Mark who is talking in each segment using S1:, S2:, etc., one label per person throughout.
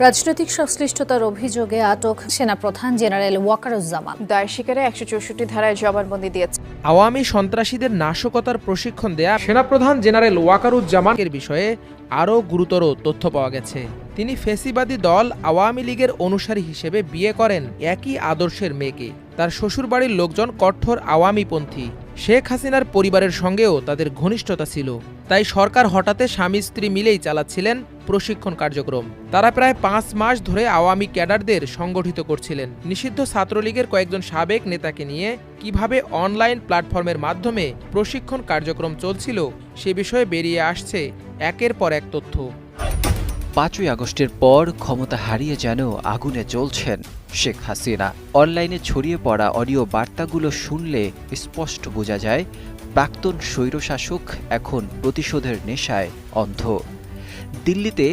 S1: রাজনৈতিক সংশ্লিষ্টতার অভিযোগে আটক সেনাপ্রধান জেনারেল ওয়াকারুজ্জামান
S2: দায় স্বীকারে ১৬৪ ধারায় জবানবন্দি দিয়েছে।
S3: আওয়ামী সন্ত্রাসীদের নাশকতার প্রশিক্ষণ দেয়া সেনাপ্রধান জেনারেল ওয়াকারুজ্জামানের বিষয়ে আরও গুরুতর তথ্য পাওয়া গেছে। তিনি ফ্যাসিবাদী দল আওয়ামী লীগের অনুসারী হিসেবে বিয়ে করেন একই আদর্শের মেয়েকে। তার শ্বশুরবাড়ির লোকজন কঠোর আওয়ামীপন্থী। শেখ হাসিনার পরিবারের সঙ্গেও তাদের ঘনিষ্ঠতা ছিল। তাই সরকার হঠাতে স্বামী স্ত্রী মিলেই চালাচ্ছিলেন প্রশিক্ষণ কার্যক্রম। তারা প্রায় ৫ মাস ধরে আওয়ামী ক্যাডারদের সংগঠিত করছিলেন। নিষিদ্ধ ছাত্রলীগের কয়েকজন সাবেক নেতাকে নিয়ে কিভাবে অনলাইন প্ল্যাটফর্মের মাধ্যমে প্রশিক্ষণ কার্যক্রম চলছিল সে বিষয়ে বেরিয়ে আসছে একের পর এক তথ্য।
S4: ৫ই আগস্টের পর ক্ষমতা হারিয়ে যেন আগুনে জ্বলছেন শেখ হাসিনা। অনলাইনে ছড়িয়ে পড়া অডিও বার্তাগুলো শুনলে স্পষ্ট বোঝা যায় প্রাক্তন স্বৈরশাসক এখন প্রতিশোধের নেশায় অন্ধ। দিল্লিতে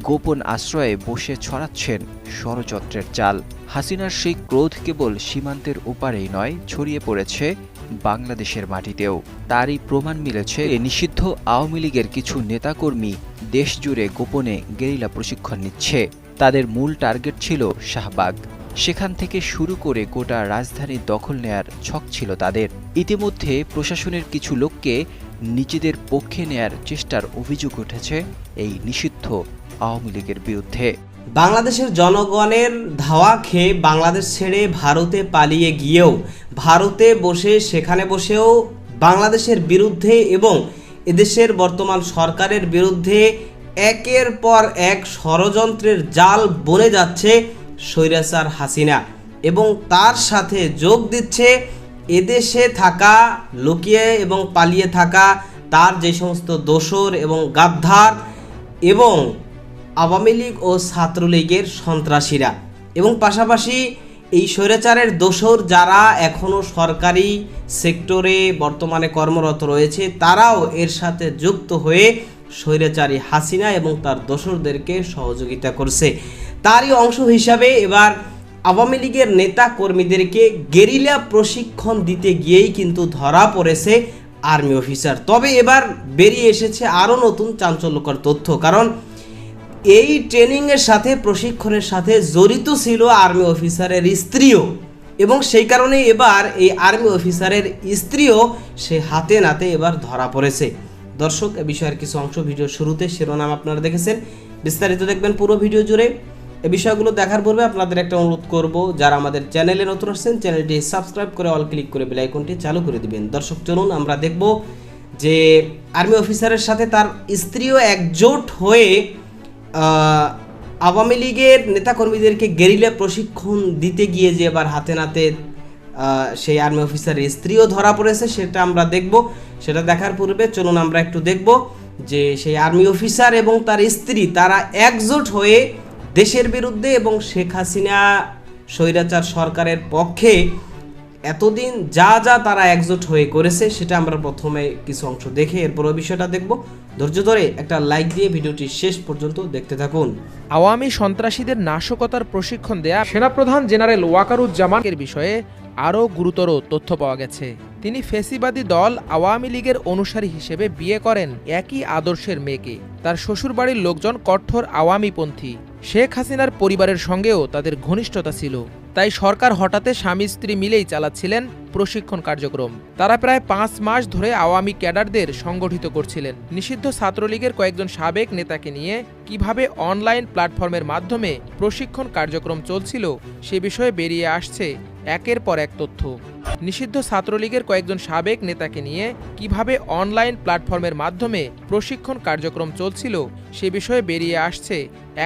S4: গোপন আশ্রয়ে বসে ছড়াচ্ছেন ষড়যন্ত্রের জাল। হাসিনার সেই ক্রোধ কেবল সীমান্তের ওপারেই নয়, ছড়িয়ে পড়েছে বাংলাদেশের মাটিতেও। তারই প্রমাণ মিলেছে নিষিদ্ধ আওয়ামী লীগের কিছু নেতাকর্মী দেশজুড়ে গোপনে গেরিলা প্রশিক্ষণ নিচ্ছে। তাদের মূল টার্গেট ছিল শাহবাগ। সেখান থেকে শুরু করে গোটা রাজধানী দখল নেয়ার ছক ছিল তাদের। ইতিমধ্যে প্রশাসনের কিছু লোককে নিজেদের পক্ষে নেয়ার চেষ্টার অভিযোগ উঠেছে এই নিষিদ্ধ আওয়ামী লীগের বিরুদ্ধে।
S5: বাংলাদেশের জনগণের ধাওয়া খেয়ে বাংলাদেশ ছেড়ে ভারতে পালিয়ে গিয়েও ভারতে বসে সেখানে বসেও বাংলাদেশের বিরুদ্ধে এবং এদেশের বর্তমান সরকারের বিরুদ্ধে একের পর এক ষড়যন্ত্রের জাল বনে যাচ্ছে স্বৈরাচার হাসিনা, এবং তার সাথে যোগ দিচ্ছে এদেশে থাকা লুকিয়ে এবং পালিয়ে থাকা তার যে সমস্ত দোসর এবং গাদ্দার এবং আওয়ামী লীগ ও ছাত্রলীগের সন্ত্রাসীরা, এবং পাশাপাশি এই স্বৈরাচারের দোসর যারা এখনও সরকারি সেক্টরে বর্তমানে কর্মরত রয়েছে তারাও এর সাথে যুক্ত হয়ে স্বৈরাচারী হাসিনা এবং তার দোসরদেরকে সহযোগিতা করছে। তারই অংশ হিসাবে এবার আওয়ামী লীগের নেতা কর্মীদেরকে গেরিলা প্রশিক্ষণ দিতে গিয়েই কিন্তু ধরা পড়েছে আর্মি অফিসার। তবে এবার বেরিয়ে এসেছে আরও নতুন চাঞ্চল্যকর তথ্য, কারণ এই ট্রেনিংয়ের সাথে প্রশিক্ষণের সাথে জড়িত ছিল আর্মি অফিসারের স্ত্রীও, এবং সেই কারণে এবার এই আর্মি অফিসারের স্ত্রীও সে হাতে নাতে এবার ধরা পড়েছে। দর্শক, এ বিষয়ের কিছু অংশ ভিডিও শুরুতে শিরোনাম আপনারা দেখেছেন, বিস্তারিত দেখবেন পুরো ভিডিও জুড়ে। এই বিষয়গুলো দেখার পূর্বে আপনাদের একটা অনুরোধ করব, যারা আমাদের চ্যানেলে নতুন আসছেন চ্যানেলটি সাবস্ক্রাইব করে অল ক্লিক করে বেল আইকনটি চালু করে দিবেন। দর্শক, চলুন আমরা দেখব যে আর্মি অফিসারের সাথে তার স্ত্রীও একজোট হয়ে আওয়ামী লীগের নেতাকর্মীদেরকে গেরিলা প্রশিক্ষণ দিতে গিয়ে যে এবার হাতে নাতে সেই আর্মি অফিসারের স্ত্রীও ধরা পড়েছে, সেটা আমরা দেখব। সেটা দেখার পূর্বে চলুন আমরা একটু দেখব যে সেই আর্মি অফিসার এবং তার স্ত্রী তারা একজোট হয়ে দেশের বিরুদ্ধে এবং শেখ হাসিনা স্বৈরাচার সরকারের পক্ষে এতদিন যা যা তারা একজোট হয়ে করেছে সেটা আমরা প্রথমে কিছু অংশ দেখে এরপর ওই বিষয়টা দেখব। ধৈর্য ধরে একটা লাইক দিয়ে ভিডিওটি শেষ পর্যন্ত দেখতে থাকুন।
S3: আওয়ামী সন্ত্রাসীদের নাশকতার প্রশিক্ষণ দেয়া সেনাপ্রধান জেনারেল ওয়াকারুজ্জামানের বিষয়ে আরও গুরুতর তথ্য পাওয়া গেছে। তিনি ফ্যাসিবাদী দল আওয়ামী লীগের অনুসারী হিসেবে বিয়ে করেন একই আদর্শের মেয়েকে। তার শ্বশুরবাড়ির লোকজন কঠোর আওয়ামীপন্থী। শেখ হাসিনার পরিবারের সঙ্গেও তাদের ঘনিষ্ঠতা ছিল। তাই সরকার হঠাতে স্বামী স্ত্রী মিলেই চালাচ্ছিলেন প্রশিক্ষণ কার্যক্রম। তারা প্রায় ৫ মাস ধরে আওয়ামী ক্যাডারদের সংগঠিত করছিলেন। নিষিদ্ধ ছাত্রলীগের কয়েকজন সাবেক নেতাকে নিয়ে কিভাবে অনলাইন প্ল্যাটফর্মের মাধ্যমে প্রশিক্ষণ কার্যক্রম চলছিল সে বিষয়ে বেরিয়ে আসছে একের পর এক তথ্য। নিষিদ্ধ ছাত্রলীগের কয়েকজন সাবেক নেতাকে নিয়ে কিভাবে অনলাইন প্ল্যাটফর্মের মাধ্যমে প্রশিক্ষণ কার্যক্রম চলছিল সে বিষয়ে বেরিয়ে আসছে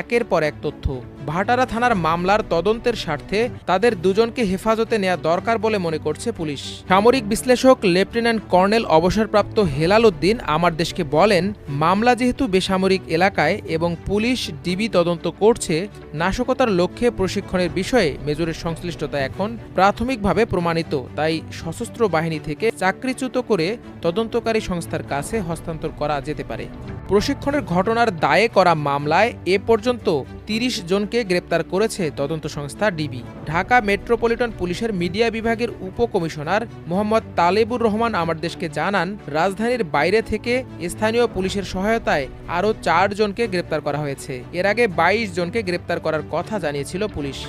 S3: একের পর এক তথ্য। ভাটারা থানার মামলার তদন্তের স্বার্থে তাদের দুজনকে হেফাজতে নেওয়া দরকার বলে মনে করছে পুলিশ। সামরিক বিশ্লেষক লেফটেন্যান্ট কর্নেল অবসরপ্রাপ্ত হেলাল উদ্দিন আমার দেশকে বলেন, মামলা যেহেতু বেসামরিক এলাকায় এবং পুলিশ ডিবি তদন্ত করছে, নাশকতার লক্ষ্যে প্রশিক্ষণের বিষয়ে মেজরের সংশ্লিষ্টতা এখন প্রাথমিকভাবে প্রমাণিত। তাই সশস্ত্র বাহিনী থেকে চাকরিচ্যুত করে তদন্তকারী সংস্থার কাছে হস্তান্তর করা যেতে পারে। প্রশিক্ষণের ঘটনার দায়ে করা মামলায় এ পর্যন্ত ৩০ জনকে গ্রেপ্তার করেছে তদন্ত সংস্থা ডিবি। ঢাকা মেট্রোপলিটন পুলিশের মিডিয়া বিভাগের উপকমিশনার মোহাম্মদ তালেবুর রহমান আমার দেশকে জানান, রাজধানীর বাইরে থেকে স্থানীয় পুলিশের সহায়তায় আরও ৪ জনকে গ্রেপ্তার করা হয়েছে। এর আগে ২২ জনকে গ্রেপ্তার করার কথা জানিয়েছিল পুলিশ।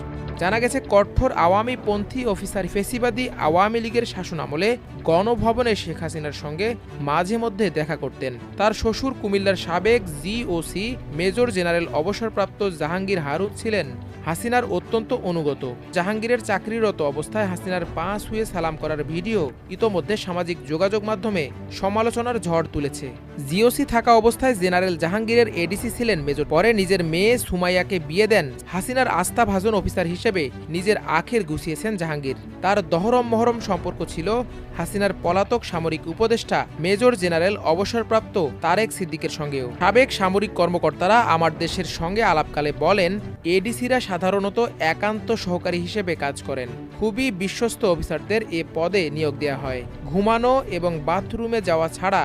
S3: জানা গেছে, কঠোর আওয়ামীপন্থী অফিসার ফেসিবাদী আওয়ামী লীগের শাসনামলে গণভবনে শেখ হাসিনার সঙ্গে মাঝে মধ্যে দেখা করতেন। তার শ্বশুর কুমিল্লার সাবেক জিওসি মেজর জেনারেল অবসরপ্রাপ্ত জাহাঙ্গীর হারুন ছিলেন হাসিনার অত্যন্ত অনুগত। জাহাঙ্গীরের চাকরিরত অবস্থায় হাসিনার পা ছুঁয়ে সালাম করার ভিডিও ইতোমধ্যে সামাজিক যোগাযোগ মাধ্যমে সমালোচনার ঝড় তুলেছে। জিওসি থাকা অবস্থায় জেনারেল জাহাঙ্গীরের এডিসি ছিলেন মেজর। পরে নিজের মেয়ে সুমাইয়াকে বিয়ে দেন। হাসিনার আস্থাভাজন অফিসার হিসেবে নিজের আখের গুছিয়েছেন জাহাঙ্গীর। তার দহরম মহরম সম্পর্ক ছিল হাসিনার পলাতক সামরিক উপদেষ্টা মেজর জেনারেল অবসরপ্রাপ্ত তারেক সিদ্দিকের সঙ্গেও। সাবেক সামরিক কর্মকর্তারা আমার দেশের সঙ্গে আলাপকালে বলেন, এডিসিরা সাধারণত একান্ত সহকারী হিসেবে কাজ করেন। খুবই বিশ্বস্ত অফিসারদের এ পদে নিয়োগ দেওয়া হয়। ঘুমানো এবং বাথরুমে যাওয়া ছাড়া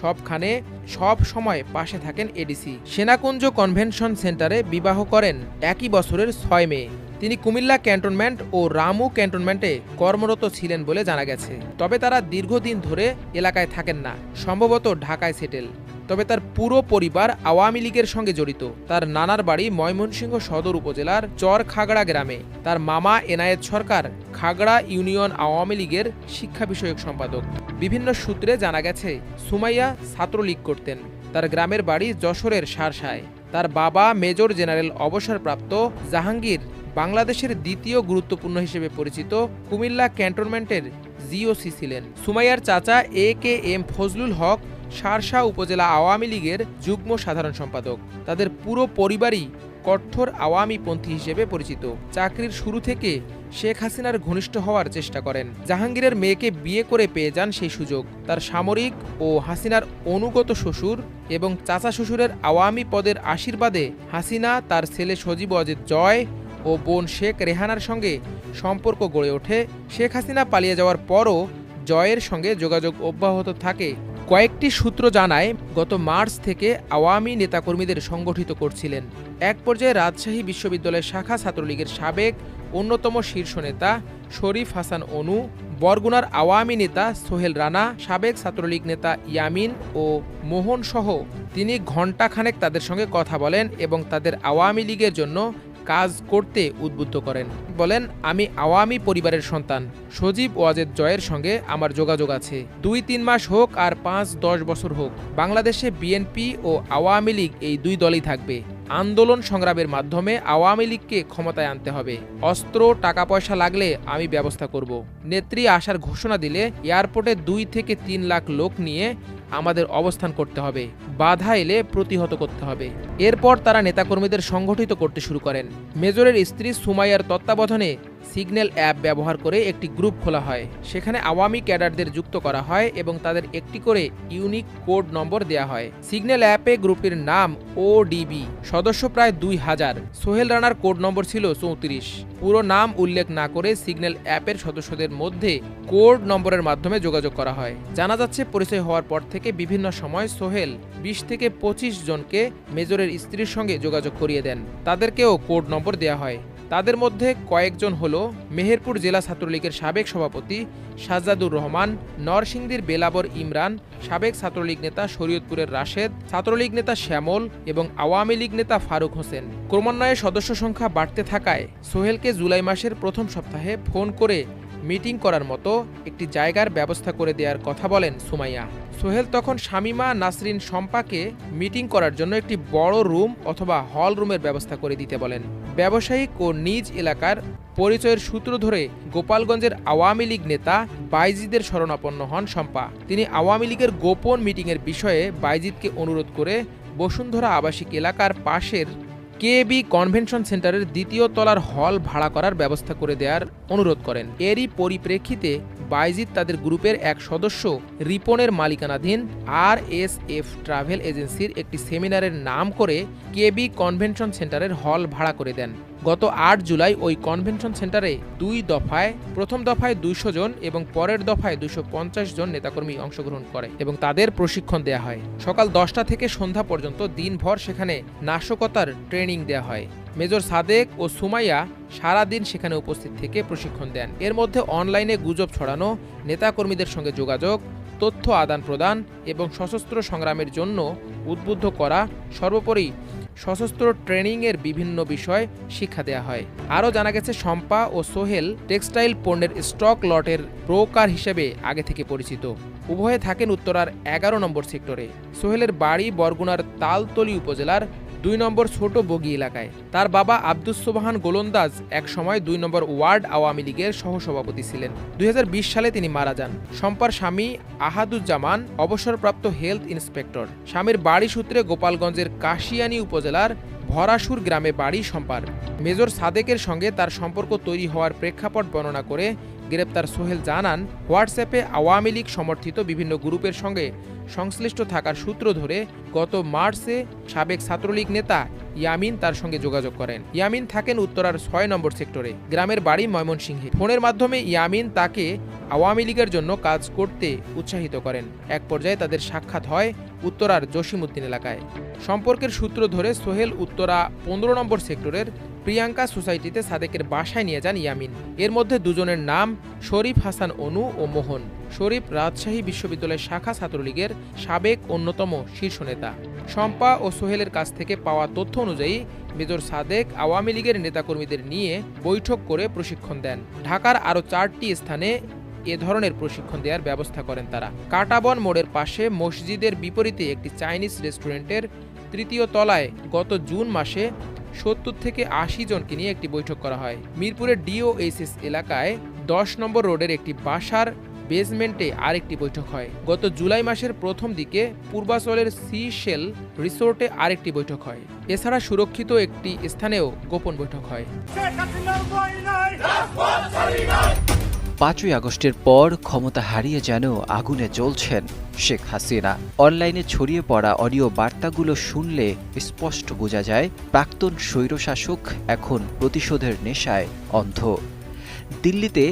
S3: সবখানে সব সময় পাশে থাকেন এডিসি। সেনাকুঞ্জ কনভেনশন সেন্টারে বিবাহ করেন একই বছরের ৬ মে। তিনি কুমিল্লা ক্যান্টনমেন্ট ও রামু ক্যান্টনমেন্টে কর্মরত ছিলেন বলে জানা গেছে। তবে তারা দীর্ঘদিন ধরে এলাকায় থাকেন না, সম্ভবত ঢাকায় সেটেল। তবে তার পুরো পরিবার আওয়ামী লীগের সঙ্গে জড়িত। তার নানার বাড়ি ময়মনসিংহ সদর উপজেলার চর খাগড়া গ্রামে। তার মামা এনায়েত সরকার খাগড়া ইউনিয়ন আওয়ামী লীগের শিক্ষা বিষয়ক সম্পাদক। বিভিন্ন সূত্রে জানা গেছে, সুমাইয়া ছাত্রলীগ করতেন। তার গ্রামের বাড়ি যশোরের সারসায়। তার বাবা মেজর জেনারেল অবসরপ্রাপ্ত জাহাঙ্গীর বাংলাদেশের দ্বিতীয় গুরুত্বপূর্ণ হিসেবে পরিচিত কুমিল্লা ক্যান্টনমেন্টের জিওসি ছিলেন। সুমাইয়ার চাচা AKM ফজলুল হক সারসা উপজেলা আওয়ামী লীগের যুগ্ম সাধারণ সম্পাদক। তাদের পুরো পরিবারই কঠোর আওয়ামীপন্থী হিসেবে পরিচিত। চাকরির শুরু থেকে শেখ হাসিনার ঘনিষ্ঠ হওয়ার চেষ্টা করেন। জাহাঙ্গীরের মেয়েকে বিয়ে করে পেয়ে যান সেই সুযোগ। তার সামরিক ও হাসিনার অনুগত শ্বশুর এবং চাচা শ্বশুরের আওয়ামী পদের আশীর্বাদে হাসিনা তার ছেলে সজীব ওয়াজেদ জয় ও বোন শেখ রেহানার সঙ্গে সম্পর্ক গড়ে ওঠে। শেখ হাসিনা পালিয়ে যাওয়ার পরও জয়ের সঙ্গে যোগাযোগ অব্যাহত থাকে। কয়েকটি সূত্র জানায়, গত মার্চ থেকে আওয়ামী নেতাকর্মীদের সংগঠিত করছিলেন। এক পর্যায়ে রাজশাহী বিশ্ববিদ্যালয়ের শাখা ছাত্রলীগের সাবেক অন্যতম শীর্ষ নেতা শরীফ হাসান অনু, বরগুনার আওয়ামী নেতা সোহেল রানা, সাবেক ছাত্রলীগ নেতা ইয়ামিন ও মোহন সহ তিনি ঘণ্টাখানেক তাদের সঙ্গে কথা বলেন এবং তাদের আওয়ামী লীগের জন্য কাজ করতে উদ্বুদ্ধ করেন। বলেন, আমি আওয়ামী পরিবারের সন্তান। সজীব ওয়াজেদ জয়ের সঙ্গে আমার যোগাযোগ আছে। ২-৩ মাস হোক আর ৫-১০ বছর হোক, বাংলাদেশে বিএনপি ও আওয়ামী লীগ এই দুই দলই থাকবে। আন্দোলন সংগ্রামের মাধ্যমে আওয়ামী লীগকে ক্ষমতায় আনতে হবে। অস্ত্র টাকা পয়সা লাগলে আমি ব্যবস্থা করব। নেত্রী আসার ঘোষণা দিলে এয়ারপোর্টে ২ থেকে ৩ লাখ লোক নিয়ে আমাদের অবস্থান করতে হবে। বাধা এলে প্রতিহত করতে হবে। এরপর তারা নেতাকর্মীদের সংগঠিত করতে শুরু করেন। মেজরের স্ত্রী সুমাইয়ার তত্ত্বাবধানে সিগন্যাল অ্যাপ ব্যবহার করে একটি গ্রুপ খোলা হয়। সেখানে আওয়ামী ক্যাডারদের যুক্ত করা হয় এবং তাদের একটি করে ইউনিক কোড নম্বর দেয়া হয়। সিগন্যাল অ্যাপে গ্রুপটির নাম ODB, সদস্য প্রায় ২,০০০। সোহেল রানার কোড নম্বর ছিল ৩৪। পুরো নাম উল্লেখ না করে সিগন্যাল অ্যাপের সদস্যদের মধ্যে কোড নম্বরের মাধ্যমে যোগাযোগ করা হয়। জানা যাচ্ছে, পরিচয় হওয়ার পর থেকে বিভিন্ন সময় সোহেল ২০ থেকে ২৫ জনকে মেজরের স্ত্রীর সঙ্গে যোগাযোগ করিয়ে দেন। তাদেরকেও কোড নম্বর দেয়া হয়। তাদের মধ্যে কয়েকজন হল মেহেরপুর জেলা ছাত্রলীগের সাবেক সভাপতি সাজ্জাদুর রহমান, নরসিংদীর বেলাবর ইমরান, সাবেক ছাত্রলীগ নেতা শরীয়তপুরের রাশেদ, ছাত্রলীগ নেতা শ্যামল এবং আওয়ামী লীগ নেতা ফারুক হোসেন। ক্রমান্বয়ে সদস্য সংখ্যা বাড়তে থাকায় সোহেলকে জুলাই মাসের প্রথম সপ্তাহে ফোন করে মিটিং করার মতো একটি জায়গার ব্যবস্থা করে দেওয়ার কথা বলেন সুমাইয়া। সোহেল তখন শামিমা নাসরিন শম্পাকে মিটিং করার জন্য একটি বড় রুম অথবা হল রুমের ব্যবস্থা করে দিতে বলেন। ব্যবসায়িক ও নিজ এলাকার পরিচয়ের সূত্র ধরে গোপালগঞ্জের আওয়ামী লীগ নেতা বাইজিদের শরণাপন্ন হন শম্পা। তিনি আওয়ামী লীগের গোপন মিটিংয়ের বিষয়ে বাইজিদকে অনুরোধ করে বসুন্ধরা আবাসিক এলাকার পাশের KB কনভেনশন সেন্টারের ২য় তলার হল ভাড়া করার ব্যবস্থা করে দেওয়ার অনুরোধ করেন। এরই পরিপ্রেক্ষিতে বাইজিদ তাদের গ্রুপের এক সদস্য রিপনের মালিকানাধীন RSF ট্রাভেল এজেন্সির একটি সেমিনারের নাম করে কেবি কনভেনশন সেন্টারের হল ভাড়া করে দেন। গত 8 জুলাই ওই কনভেনশন সেন্টারে 2 দফায়, প্রথম দফায় 200 জন এবং পরের দফায় 250 জন নেতাকর্মী অংশগ্রহণ করে এবং তাদের প্রশিক্ষণ দেয়া হয়। সকাল 10টা থেকে সন্ধ্যা পর্যন্ত দিনভর সেখানে নাশকতার ট্রেনিং দেয়া হয়। মেজর সাদেক ও সুমাইয়া সারাদিন সেখানে উপস্থিত থেকে প্রশিক্ষণ দেন। এর মধ্যে অনলাইনে গুজব ছড়ানো, নেতাকর্মীদের সঙ্গে যোগাযোগ, তথ্য আদান প্রদান এবং সশস্ত্র সংগ্রামের জন্য উদ্বুদ্ধ করা, সর্বোপরি সশস্ত্র ট্রেনিংয়ের বিভিন্ন বিষয় শিক্ষা দেওয়া হয়। আরও জানা গেছে, শম্পা ও সোহেল টেক্সটাইল পণ্যের স্টক লটের ব্রোকার হিসেবে আগে থেকে পরিচিত। উভয়ে থাকেন উত্তরার 11 নম্বর সেক্টরে। সোহেলের বাড়ি বরগুনার তালতলী উপজেলার 2 নম্বর ছোট বগি এলাকায়। তার বাবা আব্দুস সোবহান গোলন্দাজ একসময় 2 নম্বর ওয়ার্ড আওয়ামী লীগের সহসভাপতি ছিলেন। 2020 সালে তিনি মারা যান। শম্পার স্বামী আহাদুজ্জামান অবসরপ্রাপ্ত হেলথ ইন্সপেক্টর। স্বামীর বাড়ি সূত্রে গোপালগঞ্জের কাশিয়ানী উপজেলার ভরাসুর গ্রামে বাড়ি শম্পার। মেজর সাদেকের সঙ্গে তার সম্পর্ক তৈরি হওয়ার প্রেক্ষাপট বর্ণনা করে গ্রেপ্তার সোহেল জানান, হোয়াটসঅ্যাপে আওয়ামী লীগ সমর্থিত বিভিন্ন গ্রুপের সঙ্গে সংশ্লিষ্ট থাকার সূত্র ধরে গত মার্চে সাবেক ছাত্রলীগ নেতা ইয়ামিন তার সঙ্গে যোগাযোগ করেন। ইয়ামিন থাকেন উত্তরার 6 নম্বর সেক্টরে, গ্রামের বাড়ি ময়মনসিংহে। ফোনের মাধ্যমে ইয়ামিন তাকে আওয়ামী লীগের জন্য কাজ করতে উৎসাহিত করেন। এক পর্যায়ে তাদের সাক্ষাৎ হয় উত্তরার জসিমউদ্দিন এলাকায়। সম্পর্কের সূত্র ধরে সোহেল উত্তরা 15 নম্বর সেক্টরের প্রিয়াঙ্কা সোসাইটিতে সাদেকের বাসায় নিয়ে যান ইয়ামিন। এর মধ্যে দুজনের নাম শরীফ হাসান অনু ও মোহন। শরীফ রাজশাহী বিশ্ববিদ্যালয় শাখা ছাত্রলীগের সাবেক অন্যতম শীর্ষ নেতা। শম্পা ও সোহেলের কাছ থেকে পাওয়া তথ্য অনুযায়ী মেজর সাদেক আওয়ামী লীগের নেতাকর্মীদের নিয়ে বৈঠক করে প্রশিক্ষণ দেন। ঢাকার আরও 4টি স্থানে এ ধরনের প্রশিক্ষণ দেওয়ার ব্যবস্থা করেন তারা। কাটাবন মোড়ের পাশে মসজিদের বিপরীতে একটি চাইনিজ রেস্টুরেন্টের 3য় তলায় গত জুন মাসে 70 থেকে 80 জনকে নিয়ে একটি বৈঠক করা হয়। মিরপুরের DOSS এলাকায় 10 নম্বর রোডের একটি বাসার বেসমেন্টে আরেকটি বৈঠক হয়। গত জুলাই মাসের প্রথম দিকে পূর্বাচলের সিশেল রিসোর্টে আরেকটি বৈঠক হয়। এছাড়া সুরক্ষিত একটি স্থানেও গোপন বৈঠক হয়।
S4: 5ই আগস্টের পর ক্ষমতা হারিয়ে যেন আগুনে জ্বলছেন শেখ হাসিনা। অনলাইনে ছড়িয়ে পড়া অডিও বার্তাগুলো শুনলে স্পষ্ট বোঝা যায় প্রাক্তন স্বৈরশাসক এখন প্রতিশোধের নেশায় অন্ধ। দিল্লিতে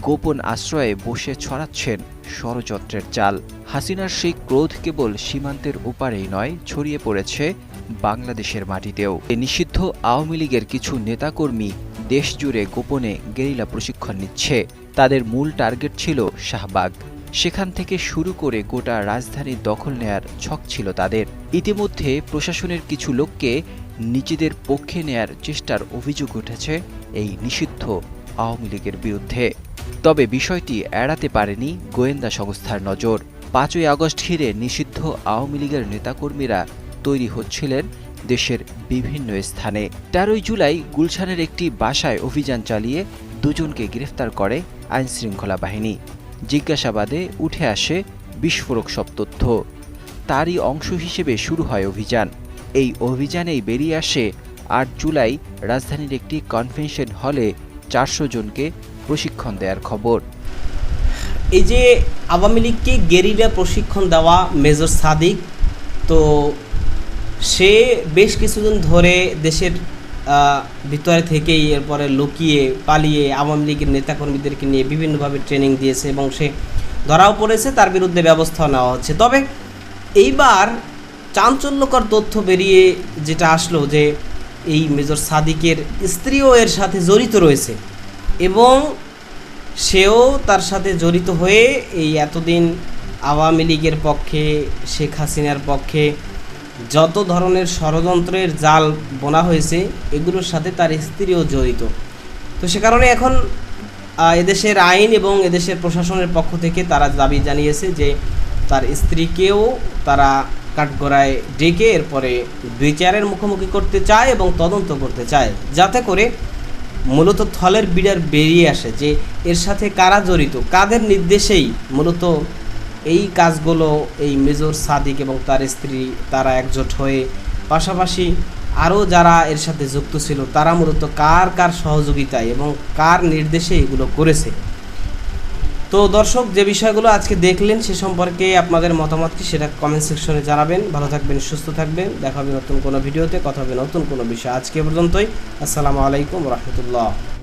S4: গোপন আশ্রয়ে বসে ছড়াচ্ছেন ষড়যন্ত্রের জাল। হাসিনার সেই ক্রোধ কেবল সীমান্তের ওপারেই নয়, ছড়িয়ে পড়েছে বাংলাদেশের মাটিতেও। নিষিদ্ধ আওয়ামী লীগের কিছু নেতাকর্মী দেশজুড়ে গোপনে গেরিলা প্রশিক্ষণ নিচ্ছে। তাদের মূল টার্গেট ছিল শাহবাগ। সেখান থেকে শুরু করে গোটা রাজধানী দখল নেয়ার ছক ছিল তাদের। ইতিমধ্যে প্রশাসনের কিছু লোককে নিজেদের পক্ষে নেয়ার চেষ্টার অভিযোগ উঠেছে এই নিষিদ্ধ আওয়ামী লীগের বিরুদ্ধে। তবে বিষয়টি এড়াতে পারেনি গোয়েন্দা সংস্থার নজর। 5ই আগস্ট ঘিরে নিষিদ্ধ আওয়ামী লীগের নেতাকর্মীরা তৈরি হচ্ছিলেন দেশের বিভিন্ন স্থানে। 13ই জুলাই গুলশানের একটি বাসায় অভিযান চালিয়ে 2 জনকে গ্রেফতার করে আইনশৃঙ্খলা বাহিনী। জিজ্ঞাসাবাদে উঠে আসে বিস্ফোরক সব তথ্য। তারই অংশ হিসেবে শুরু হয় অভিযান। এই অভিযানেই বেরিয়ে আসে 8 জুলাই রাজধানীর একটি কনভেনশন হলে 400 জনকে প্রশিক্ষণ দেওয়ার খবর।
S5: এই যে আওয়ামী লীগকে গেরিলা প্রশিক্ষণ দেওয়া মেজর সাদিক, তো সে বেশ কিছুদিন ধরে দেশের ভিতরে থেকেই এরপরে লুকিয়ে পালিয়ে আওয়ামী লীগের নেতাকর্মীদেরকে নিয়ে বিভিন্নভাবে ট্রেনিং দিয়েছে এবং সে ধরাও পড়েছে। তার বিরুদ্ধে ব্যবস্থা নেওয়া হচ্ছে। তবে এইবার চাঞ্চল্যকর তথ্য বেরিয়ে যেটা আসলো যে এই মেজর সাদিকের স্ত্রীও এর সাথে জড়িত রয়েছে এবং সেও তার সাথে জড়িত হয়ে এই এতদিন আওয়ামী লীগের পক্ষে, শেখ হাসিনার পক্ষে যত ধরনের ষড়যন্ত্রের জাল বোনা হয়েছে এগুলোর সাথে তার স্ত্রীও জড়িত। তো সে কারণে এখন এদেশের আইন এবং এদেশের প্রশাসনের পক্ষ থেকে তারা দাবি জানিয়েছে যে তার স্ত্রীকেও তারা কাঠগড়ায় ডেকে এরপরে বিচারের মুখোমুখি করতে চায় এবং তদন্ত করতে চায়, যাতে করে মূলত থলের বিড়ার বেরিয়ে আসে যে এর সাথে কারা জড়িত, কাদের নির্দেশেই মূলত এই কাজগুলো এই মেজর সাদিক এবং তার স্ত্রী তারা একজোট হয়ে, পাশাপাশি আরও যারা এর সাথে যুক্ত ছিল তারা মূলত কার কার সহযোগিতায় এবং কার নির্দেশে এগুলো করেছে। তো তো দর্শক, যে বিষয়গুলো আজকে দেখলেন সে সম্পর্কে আপনাদের মতামত কি সেটা কমেন্ট সেকশনে জানাবেন। ভালো থাকবেন, সুস্থ থাকবেন, দেখা হবে নতুন কোনো ভিডিওতে, কথা হবে নতুন কোনো বিষয়। আজকে পর্যন্তই। আসসালামু আলাইকুম রহমতুল্লাহ।